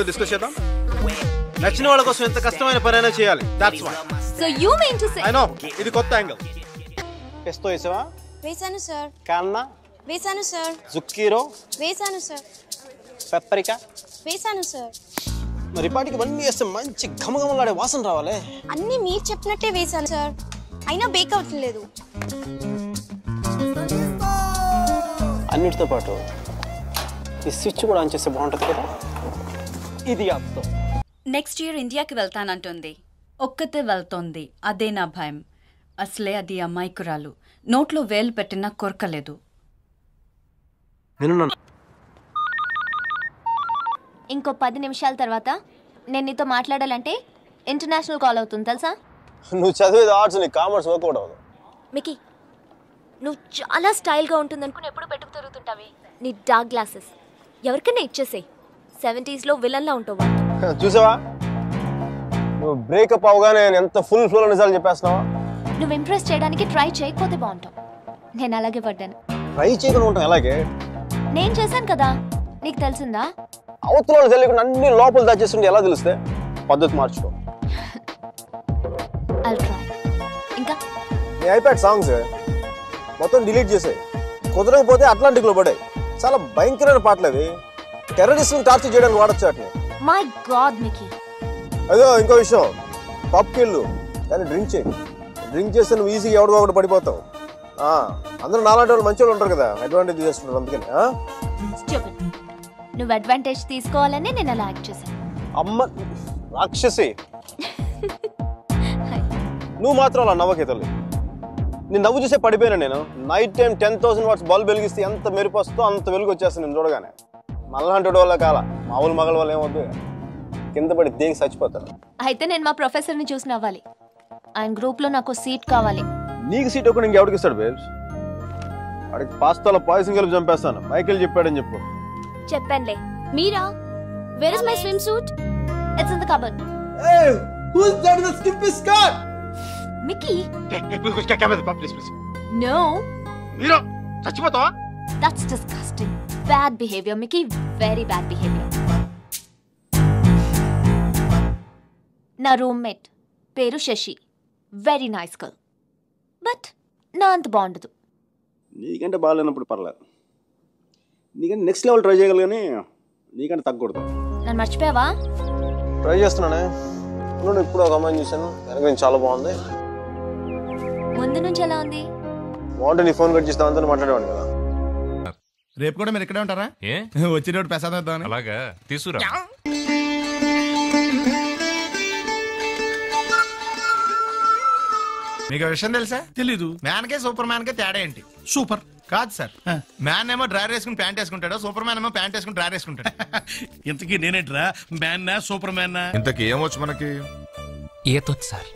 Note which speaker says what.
Speaker 1: మీద డిస్కస్ చేద్దాం. నచ్చిన వాళ్ళ కోసం ఎంత కష్టమైన పనైనా చేయాలి. That's why.
Speaker 2: So you mean to say
Speaker 1: I know ఇది కొత్త యాంగిల్.
Speaker 3: పెస్తో వేసావా?
Speaker 4: వేసాను సార్.
Speaker 3: కాన్నా
Speaker 4: వేసాను సార్.
Speaker 3: జుక్కీరో
Speaker 4: వేసాను సార్.
Speaker 3: పెప్పరికా
Speaker 4: వేసాను సార్.
Speaker 3: మరి పాటికి ఇవన్నీ వేస్తే మంచి ఘమఘమలాడే వాసన రావాలి.
Speaker 4: అన్నీ మీరు చెప్పినట్టే వేసాను సార్, అయినా బేక్ అవ్వట్లేదు.
Speaker 3: అన్నిటితో పాటు ఈ స్విచ్ కూడా ఆన్ చేస్తే బాగుంటుంది కదా. ఇది అర్థం.
Speaker 2: నెక్స్ట్ ఇయర్ ఇండియాకి వెళ్తానంటుంది. ఒక్కతే వెళ్తోంది, అదే నా భయం. అసలే అది అమాయకురాలు, నోట్లో వేలు పెట్టినా కొరకలేదు.
Speaker 5: ఇంకో 10 నిమిషాల తర్వాత నేను నీతో మాట్లాడాలంటే ఇంటర్నేషనల్ కాల్ అవుతుంది తెలుసా.
Speaker 3: నువ్వు చదివేది ఆర్ట్స్, నీ కామర్స్ వర్కౌట్ అవ్వదు.
Speaker 5: మికీ, నువ్వు చాలా స్టైల్గా ఉంటుంది అనుకుని ఎప్పుడు పెట్టుకు తిరుగుతుంటావి. నీ డార్క్ గ్లాసెస్ ఎవరికైనా ఇచ్చేసేయి. 70s విలన్లా ఉంటావు.
Speaker 3: చూసావా, నువ్వు బ్రేకప్ అవగానే ఎంత ఫుల్ ఫ్లో నిజాలు చెప్పేస్తున్నావా.
Speaker 5: నువ్వు ఇంప్రెస్ చేయడానికి ట్రై చేయకపోతే బాగుంటావు. నేను అలాగే పడ్డాను.
Speaker 3: ట్రై చేయకుండా ఉంటాం ఎలాగే.
Speaker 5: నేను చేశాను కదా, నీకు తెలిసిందా.
Speaker 3: అవతల వాళ్ళు తెలియకుండా అన్ని లోపల దాచేస్తుంటే ఎలా తెలిస్తే. పద్ధతి మార్చుకో.
Speaker 5: అల్ట్రా ఇంకా
Speaker 3: నీ ఐప్యాడ్ సాంగ్స్ మొత్తం డిలీట్ చేసాయి. కుదరకపోతే అట్లాంటిక్లో పడాయి. చాలా భయంకరమైన పాటలు అవి. టెర్రరిస్ట్ని టార్చర్ చేయడానికి వాడచ్చు వాటిని.
Speaker 5: My God Mickey.
Speaker 3: అదో ఇంకో విషయం, పబ్కి వెళ్ళు కానీ డ్రింక్ చేయి. డ్రింక్ చేస్తే నువ్వు ఈజీగా ఎవరికో ఒకటి పడిపోతావు. అందరూ నాలాంటి వాళ్ళు మంచి వాళ్ళు ఉంటారు కదా, అడ్వాంటేజ్ చేస్తుంటారు. అందుకని
Speaker 5: నువ్వు అడ్వాంటేజ్ తీసుకోవాలని నేను అలా యాక్ట్ చేశాను.
Speaker 3: అమ్మ రాక్షసి, నువ్వు మాత్రం అలా నవ్వకే తల్లి. నేను నవ్వు చూసే పడిపోయినా. నేను నైట్ టైం 10,000 వాట్స్ బల్బ్ వెలిగిస్తే ఎంత మెరుపు వస్తుందో అంత వెలుగు వచ్చేస్తాను నేను చూడగానే. మళ్ళాంటి వాళ్ళ కాల మామూలు మగల వాళ్ళు ఏమవుతుంది, కింద పడి దేనికి చచ్చిపోతారు.
Speaker 5: అయితే నేను మా ప్రొఫెసర్ని చూసి నవ్వాలి. ఆయన గ్రూప్లో నాకు సీట్ కావాలి.
Speaker 3: నీకు సీట్ ఒకటి ఇంకెవరికి ఇస్తాడు బేబ్స్? వాడికి పాస్తాలో పాయసం కలిపి చంపేస్తాను. మైకేల్ చెప్పాడని చెప్పు.
Speaker 5: చెప్పండి. మీరా? Where is my swim suit? It's in the cupboard.
Speaker 3: Hey, who's that in the skimpy skirt?
Speaker 5: Mickey.
Speaker 1: Please.
Speaker 5: No.
Speaker 1: మీరు చచ్చిపోతావా?
Speaker 5: That's disgusting. Bad behavior, Mickey. Very bad behavior. నా రూమ్మేట్ పేరు Sashi. Very nice girl. But నా అంత బాగుండదు.
Speaker 3: నీకంటే బాగాలేనప్పుడు పర్లేదు. నీకంటే నెక్స్ట్ లెవెల్ ట్రై చేయగలరు కానీ నీకంటే తగ్గకూడదు.
Speaker 5: నన్ను మర్చిపోయావా?
Speaker 3: ట్రై చేస్తున్నానే. ఇప్పుడు ఒక అమ్మాయిని చూశాను, వెనక చాలా బాగుంది.
Speaker 5: ముందు నుంచి ఎలా ఉంది?
Speaker 3: బాగుంటే నీ ఫోన్ కట్ చేసి దాంతో మాట్లాడేవాడు కదా.
Speaker 6: రేపు కూడా మీరు ఇక్కడే ఉంటారా? వచ్చిన ప్రసాదం ఇద్దామని.
Speaker 7: అలాగా తీసుకురా.
Speaker 6: మీకు విషయం తెలుసా? తెలీదు. మ్యాన్ కే సూపర్ మ్యాన్ కే తేడా ఏంటి? సూపర్ కాదు సార్. మ్యాన్ ఏమో డ్రైర్ వేసుకుని ప్యాంట్ వేసుకుంటాడు, సూపర్ మ్యాన్ ఏమో ప్యాంట్ వేసుకుని డ్రైర్ వేసుకుంటాడు. ఇంతకీ నేనేట్రా, మ్యాన్ నా సూపర్ మ్యాన్ నా?
Speaker 7: ఇంతకీ ఏమొచ్చు మనకి?
Speaker 8: ఈతొచ్చు సార్.